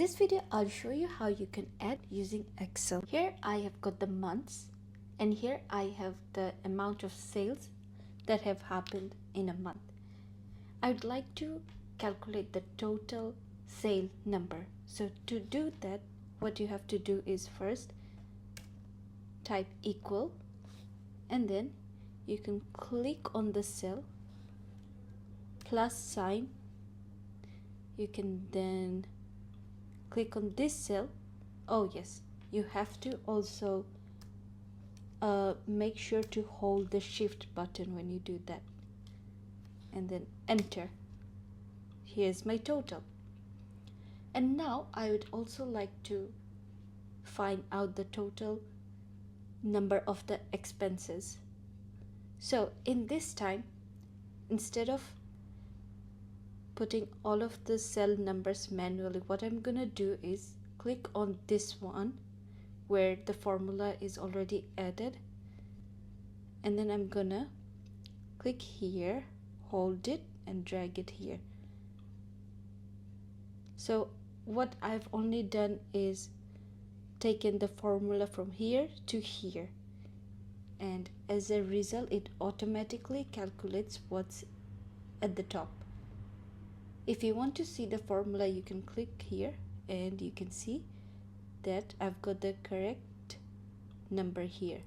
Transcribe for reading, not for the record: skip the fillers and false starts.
this video, I'll show you how you can add using Excel. Here I have got the months, and here I have the amount of sales that have happened in a month. I would like to calculate the total sale number. So to do that, what you have to do is first type equal, and then you can click on the cell, plus sign. You can then click on this cell. Oh yes, you have to also make sure to hold the shift button when you do that, and then enter. Here's my total. And now I would also like to find out the total number of the expenses. So in this time, instead of putting all of the cell numbers manually, what I'm gonna do is click on this one where the formula is already added, and then I'm gonna click here, hold it, and drag it here. So what I've only done is taken the formula from here to here, and as a result it automatically calculates what's at the top. If you want to see the formula, you can click here and you can see that I've got the correct number here.